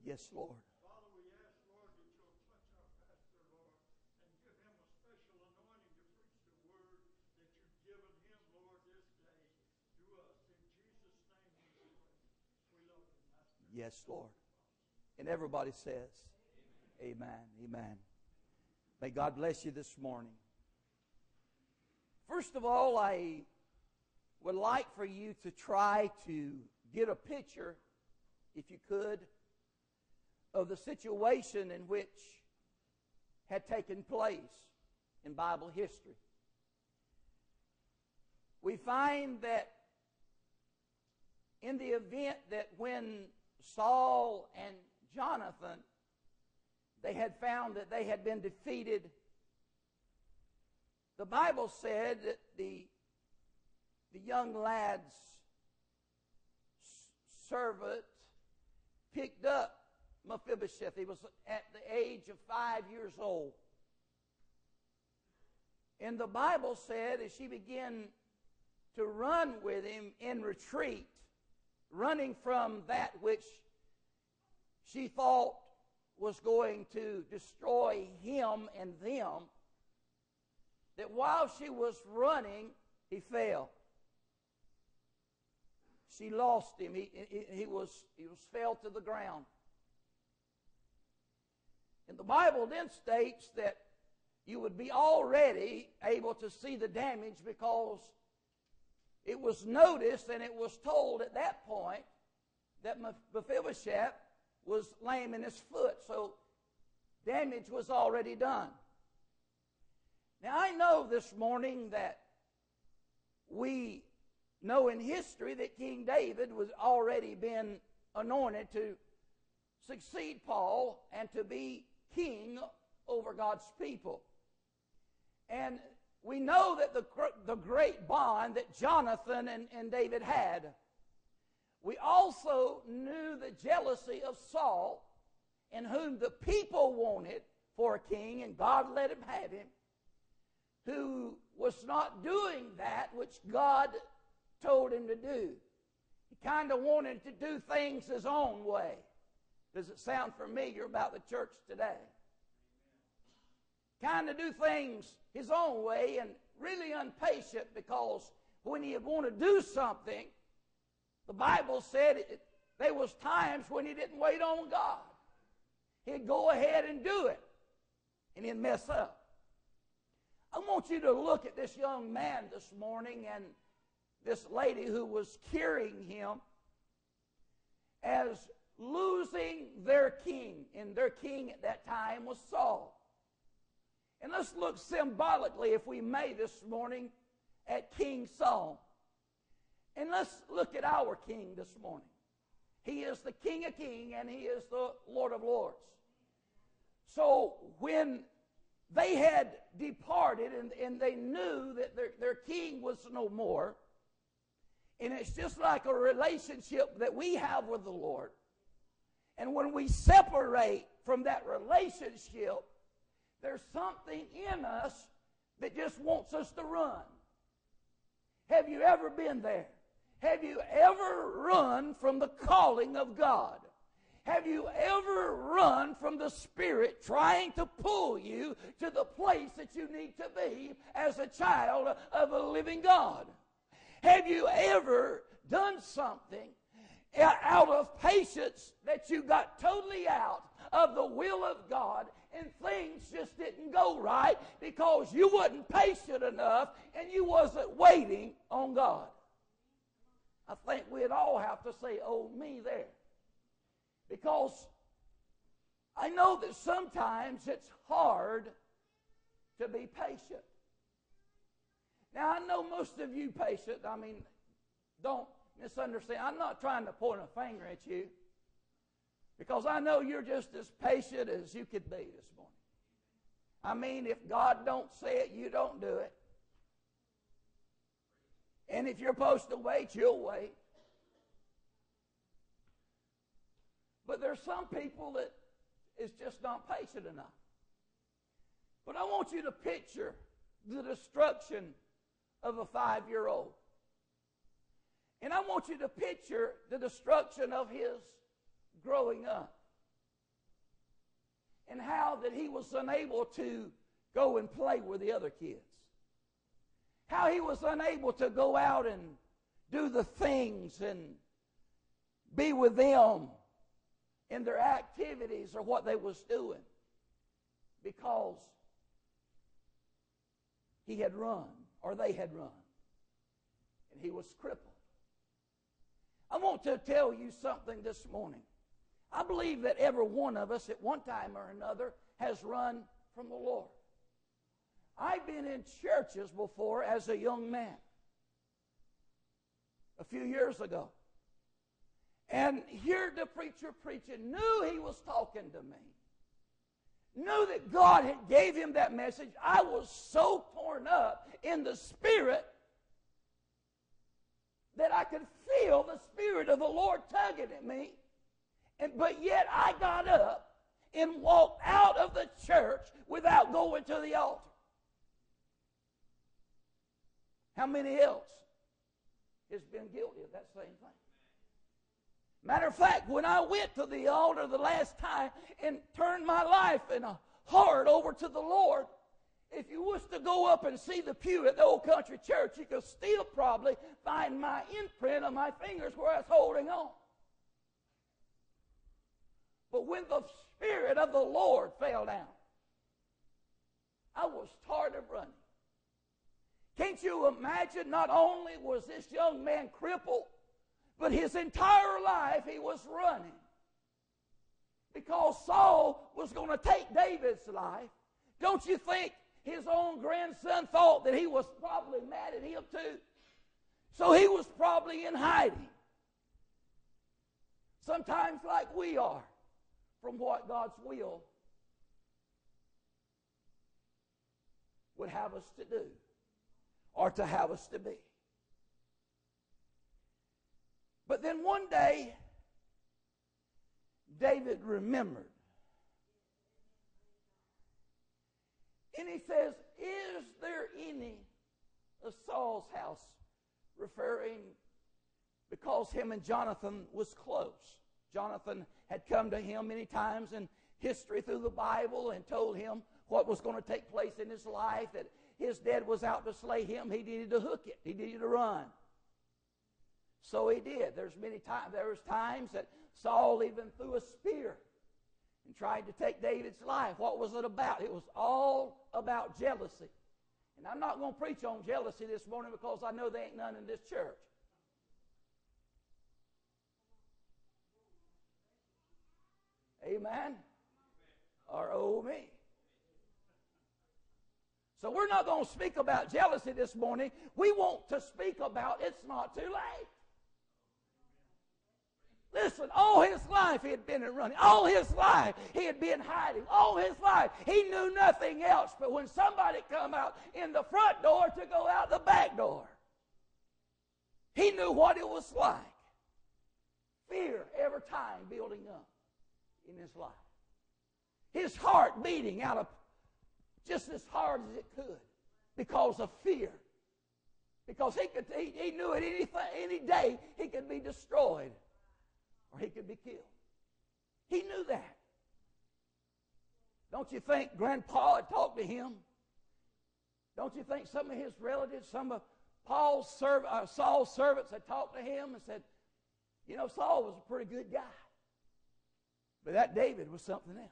Yes, Lord. Father, we ask, Lord, that you'll touch our pastor, Lord, and give him a special anointing to preach the word that you've given him, Lord, this day to us. In Jesus' name we pray. We love you, Master. Yes, Lord. And everybody says, Amen. Amen. May God bless you this morning. First of all, I would like for you to try to get a picture, if you could, of the situation in which had taken place in Bible history. We find that in the event that when Saul and Jonathan, they had found that they had been defeated, the Bible said that the young lad's servant picked up Mephibosheth. He was at the age of 5 years old. And the Bible said as she began to run with him in retreat, running from that which she thought was going to destroy him and them, that while she was running, he fell. She lost him. He fell to the ground. And the Bible then states that you would be already able to see the damage because it was noticed and it was told at that point that Mephibosheth was lame in his foot. So damage was already done. Now I know this morning that we know in history that King David was already been anointed to succeed Paul and to be king over God's people. And we know that the great bond that Jonathan and David had. We also knew the jealousy of Saul, in whom the people wanted for a king, and God let him have him, who was not doing that which God told him to do. He kind of wanted to do things his own way. Does it sound familiar about the church today? Kind of do things his own way and really impatient, because when he'd want to do something, the Bible said there was times when he didn't wait on God. He'd go ahead and do it, and he'd mess up. I want you to look at this young man this morning and this lady who was carrying him as losing their king. And their king at that time was Saul. And let's look symbolically, if we may, this morning at King Saul. And let's look at our king this morning. He is the King of Kings and he is the Lord of Lords. So when they had departed and they knew that their king was no more, and it's just like a relationship that we have with the Lord. And when we separate from that relationship, there's something in us that just wants us to run. Have you ever been there? Have you ever run from the calling of God? Have you ever run from the Spirit trying to pull you to the place that you need to be as a child of a living God? Have you ever done something out of patience that you got totally out of the will of God and things just didn't go right because you wasn't patient enough and you wasn't waiting on God? I think we'd all have to say, oh, me there. Because I know that sometimes it's hard to be patient. Now, I know most of you patient. I mean, don't misunderstand. I'm not trying to point a finger at you, because I know you're just as patient as you could be this morning. I mean, if God don't say it, you don't do it. And if you're supposed to wait, you'll wait. But there's some people that is just not patient enough. But I want you to picture the destruction of a 5-year-old. And I want you to picture the destruction of his growing up. and how that he was unable to go and play with the other kids. How he was unable to go out and do the things and be with them in their activities or what they was doing, because he had run, or they had run, and he was crippled. I want to tell you something this morning. I believe that every one of us at one time or another has run from the Lord. I've been in churches before as a young man, a few years ago, and heard the preacher preaching, knew he was talking to me, knew that God had gave him that message. I was so torn up in the spirit that I could feel the Spirit of the Lord tugging at me, but yet I got up and walked out of the church without going to the altar. How many else has been guilty of that same thing? Matter of fact, when I went to the altar the last time and turned my life and a heart over to the Lord, if you was to go up and see the pew at the Old Country Church, you could still probably find my imprint of my fingers where I was holding on. But when the Spirit of the Lord fell down, I was tired of running. Can't you imagine, not only was this young man crippled, but his entire life he was running. Because Saul was going to take David's life. Don't you think his own grandson thought that he was probably mad at him too? So he was probably in hiding. Sometimes like we are from what God's will would have us to do or to have us to be. But then one day, David remembered. And he says, is there any of Saul's house, referring because him and Jonathan was close. Jonathan had come to him many times in history through the Bible and told him what was going to take place in his life, that his dad was out to slay him. He needed to hook it. He needed to run. So he did. There was times that Saul even threw a spear and tried to take David's life. What was it about? It was all about jealousy. And I'm not going to preach on jealousy this morning because I know there ain't none in this church. Amen? Or oh me. So we're not going to speak about jealousy this morning. We want to speak about it's not too late. Listen, all his life he had been in running. All his life he had been hiding. All his life he knew nothing else but when somebody come out in the front door to go out the back door. He knew what it was like. Fear every time building up in his life. His heart beating out of just as hard as it could because of fear. Because he knew at any day he could be destroyed or he could be killed. He knew that. Don't you think Grandpa had talked to him? Don't you think some of his relatives, some of Saul's servants had talked to him and said, you know, Saul was a pretty good guy. But that David was something else.